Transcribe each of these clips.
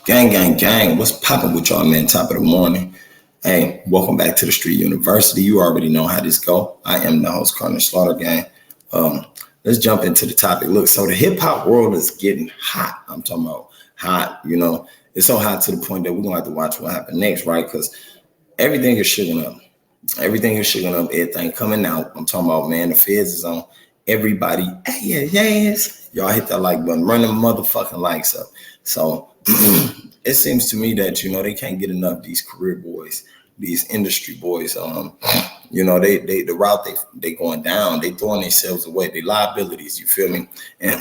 Gang, gang, gang. What's popping with y'all, man? Top of the morning. Hey, welcome back to the Street University. You already know how this go. I am the host, Karnage Slaughter Gang. Let's jump into the topic. Look, so the hip hop world is getting hot. I'm talking about hot. It's so hot to the point that we're gonna have to watch what happens next, right? Because everything is shaking up. Everything is shaking up. Everything coming out. I'm talking about, man. The feds is on everybody. Yes. Y'all hit that like button. Run them motherfucking likes up. So it seems to me that they can't get enough these career boys, these industry boys. They the route they going down. They throwing themselves away. They liabilities. You feel me? And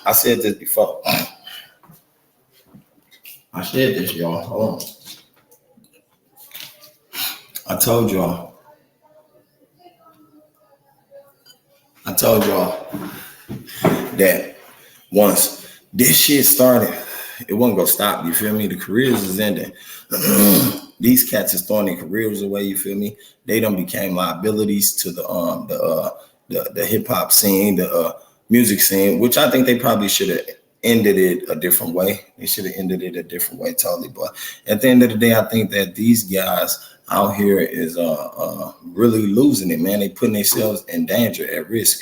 I said this before. I said this, y'all. Hold on. I told y'all that once this shit started, it wasn't gonna stop. You feel me? The careers is ending. These cats is throwing their careers away. You feel me? They done became liabilities to the hip hop scene, the music scene, which I think they probably should have ended it a different way. They should have ended it a different way, totally. But at the end of the day, I think that these guys out here is really losing it, man. They putting themselves in danger, at risk.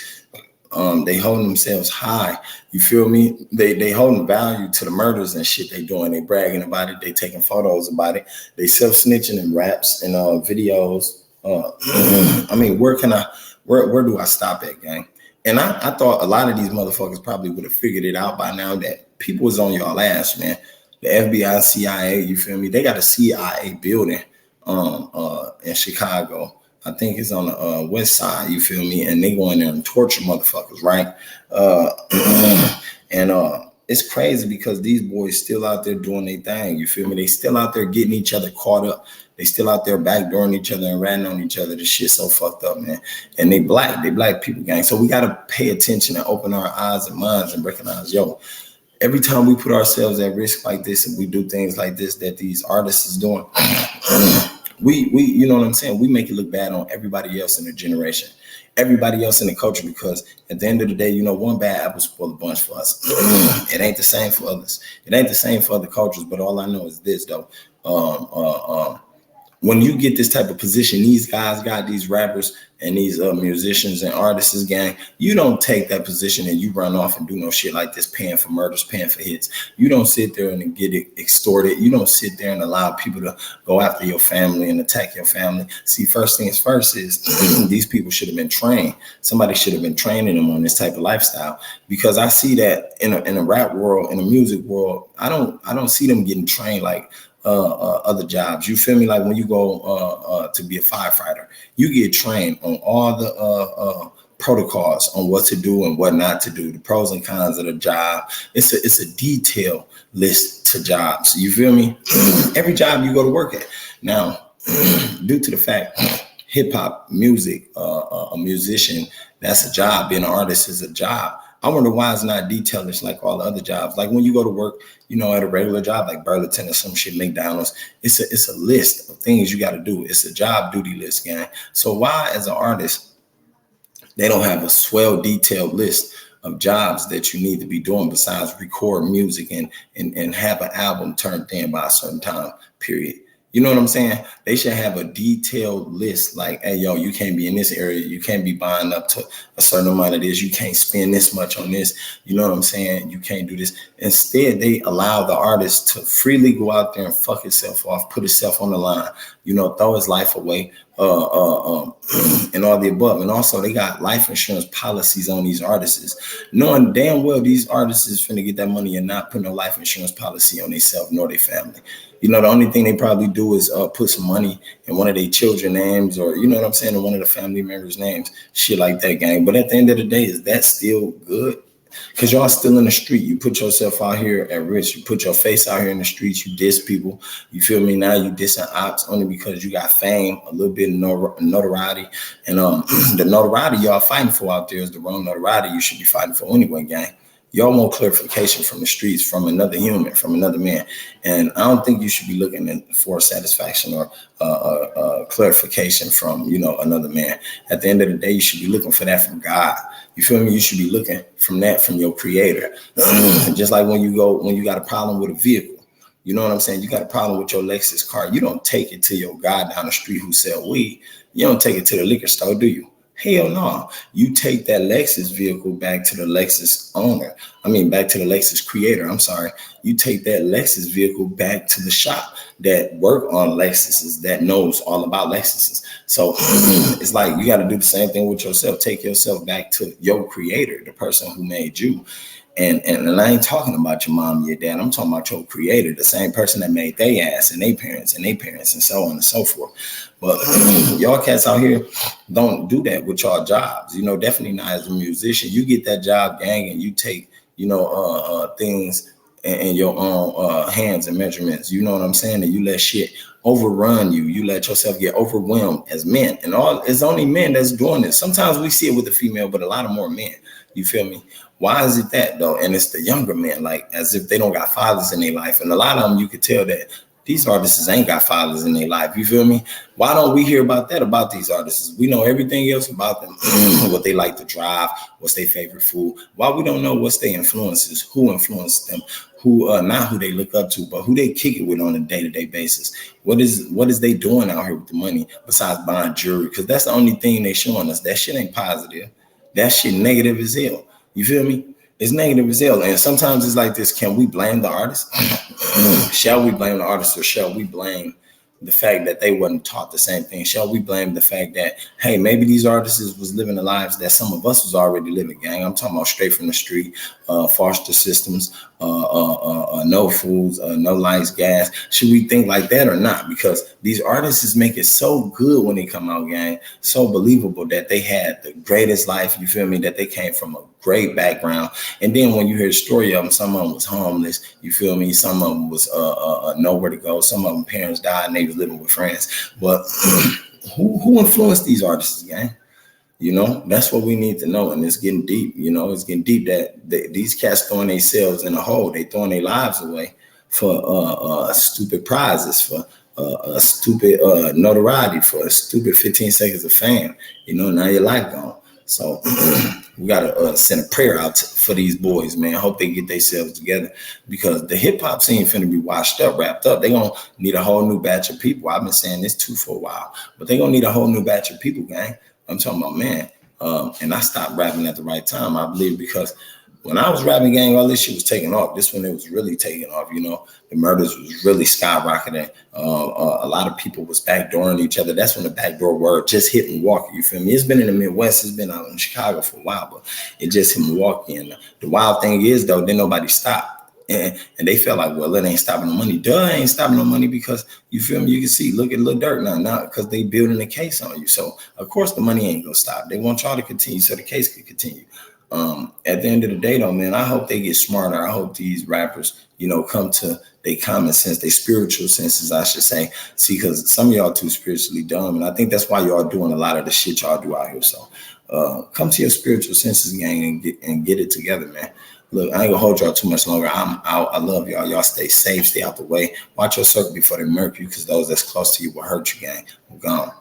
They holding themselves high. You feel me? They holding value to the murders and shit they doing. They bragging about it. They taking photos about it. They self-snitching in raps and videos. I mean, where do I stop at, gang? And I thought a lot of these motherfuckers probably would have figured it out by now that people was on y'all ass, man. The FBI, CIA, you feel me? They got a CIA building in Chicago. I think it's on the west side, you feel me? And they go in there and torture motherfuckers, right? And it's crazy because these boys still out there doing their thing, you feel me? They still out there getting each other caught up. They still out there backdooring each other and ratting on each other. This shit's so fucked up, man. And they black people, gang. So we got to pay attention and open our eyes and minds and recognize, every time we put ourselves at risk like this and we do things like this that these artists is doing, we you know what I'm saying? We make it look bad on everybody else in the generation, everybody else in the culture, because at the end of the day, one bad apple spoil a bunch for us. It ain't the same for others. It ain't the same for other cultures. But all I know is this, though. When you get this type of position, these guys got these rappers and these musicians and artists, gang, you don't take that position and you run off and do no shit like this, paying for murders, paying for hits. You don't sit there and get it extorted. You don't sit there and allow people to go after your family and attack your family. See, first things first is these people should have been trained. Somebody should have been training them on this type of lifestyle, because I see that in a rap world, in a music world, I don't see them getting trained like other jobs. You feel me? Like when you go to be a firefighter, you get trained on all the protocols on what to do and what not to do, the pros and cons of the job. It's a detailed list to jobs. You feel me? Every job you go to work at. Now, due to the fact hip hop music, a musician, that's a job. Being an artist is a job. I wonder why it's not detailed like all the other jobs. Like when you go to work, at a regular job like Burlington or some shit, McDonald's, it's a list of things you got to do. It's a job duty list, gang. So why, as an artist, they don't have a swell detailed list of jobs that you need to be doing besides record music and have an album turned in by a certain time period? You know what I'm saying? They should have a detailed list like, hey, you can't be in this area. You can't be buying up to a certain amount of this. You can't spend this much on this. You know what I'm saying? You can't do this. Instead, they allow the artist to freely go out there and fuck himself off, put himself on the line, throw his life away, and all the above. And also, they got life insurance policies on these artists, knowing damn well these artists is finna get that money and not put no life insurance policy on themselves nor their family. The only thing they probably do is put some money in one of their children's names, or, in one of the family members' names, shit like that, gang. But at the end of the day, is that still good? Because y'all still in the street. You put yourself out here at risk. You put your face out here in the streets. You diss people. You feel me? Now you dissing ops only because you got fame, a little bit of notoriety. And the notoriety y'all fighting for out there is the wrong notoriety you should be fighting for anyway, gang. Y'all want clarification from the streets, from another human, from another man. And I don't think you should be looking for satisfaction or clarification from, another man. At the end of the day, you should be looking for that from God. You feel me? You should be looking from that from your creator. Just like when you got a problem with a vehicle, You know what I'm saying? You got a problem with your Lexus car. You don't take it to your guy down the street who sell weed. You don't take it to the liquor store, do you? Hell no. You take that Lexus vehicle back to the Lexus owner. Back to the Lexus creator. I'm sorry. You take that Lexus vehicle back to the shop that work on Lexuses, that knows all about Lexuses. So it's like you got to do the same thing with yourself. Take yourself back to your creator, the person who made you. And I ain't talking about your mom, your dad. I'm talking about your creator, the same person that made their ass and their parents and so on and so forth. But y'all cats out here don't do that with y'all jobs. Definitely not as a musician. You get that job, gang, and you take, things in your own hands and measurements. You know what I'm saying? And you let shit overrun you. You let yourself get overwhelmed as men. And it's only men that's doing this. Sometimes we see it with the female, but a lot of more men. You feel me? Why is it that though? And it's the younger men, like as if they don't got fathers in their life. And a lot of them, you could tell that these artists ain't got fathers in their life. You feel me? Why don't we hear about that about these artists? We know everything else about them, what they like to drive, what's their favorite food. Why we don't know what's their influences, who influenced them, who not who they look up to, but who they kick it with on a day-to-day basis. What is they doing out here with the money besides buying jewelry? Because that's the only thing they showing us. That shit ain't positive. That shit negative as hell. You feel me? It's negative as hell. And sometimes it's like this. Can we blame the artist? Shall we blame the artist, or shall we blame the fact that they wasn't taught the same thing? Shall we blame the fact that, hey, maybe these artists was living the lives that some of us was already living, gang? I'm talking about straight from the street, foster systems, no foods, no lights, gas. Should we think like that or not? Because these artists make it so good when they come out, gang, so believable that they had the greatest life, you feel me, that they came from a great background. And then when you hear the story of them, some of them was homeless, you feel me, some of them was nowhere to go, some of them parents died and they was living with friends. But who influenced these artists, gang? That's what we need to know. And it's getting deep, it's getting deep that these cats throwing themselves in a hole. They throwing their lives away for stupid prizes, for stupid notoriety, for a stupid 15 seconds of fame. Now your life gone. So we gotta send a prayer out for these boys, man. I hope they get themselves together, because the hip hop scene finna be washed up, wrapped up. They gonna need a whole new batch of people. I've been saying this too for a while, but they gonna need a whole new batch of people, gang. I'm talking about, man. And I stopped rapping at the right time, I believe, because when I was rapping, gang, all this shit was taking off. This one, it was really taking off. The murders was really skyrocketing. A lot of people was backdooring each other. That's when the backdoor word just hit Milwaukee. You feel me? It's been in the Midwest. It's been out in Chicago for a while, but it just hit Milwaukee. And the wild thing is, though, then nobody stopped. And they felt like, well, it ain't stopping the money. Duh, it ain't stopping no money, because you feel me? You can see, look at Lil Durk now because they building a case on you. So of course the money ain't gonna stop. They want y'all to continue so the case could continue. At the end of the day, though, man, I hope they get smarter. I hope these rappers, come to their common sense, their spiritual senses, I should say. See, because some of y'all too spiritually dumb, and I think that's why y'all doing a lot of the shit y'all do out here. So come to your spiritual senses, gang, and get it together, man. Look, I ain't gonna hold y'all too much longer. I'm out. I love y'all. Y'all stay safe, stay out the way. Watch your circle before they murk you, because those that's close to you will hurt you, gang. I'm gone.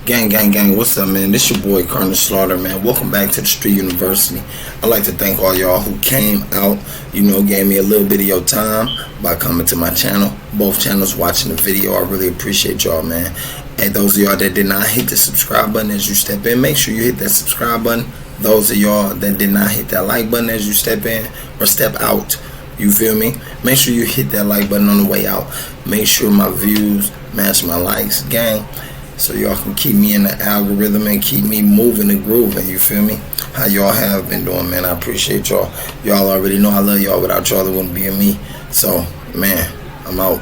Gang. What's up, man? This your boy, Karnage Slaughter, man. Welcome back to the Street University. I'd like to thank all y'all who came out, gave me a little bit of your time by coming to my channel. Both channels watching the video. I really appreciate y'all, man. And those of y'all that did not hit the subscribe button as you step in, make sure you hit that subscribe button. Those of y'all that did not hit that like button as you step in or step out, you feel me? Make sure you hit that like button on the way out. Make sure my views match my likes, gang, so y'all can keep me in the algorithm and keep me moving and grooving, you feel me? How y'all have been doing, man. I appreciate y'all. Y'all already know I love y'all. Without y'all, it wouldn't be me. So, man, I'm out.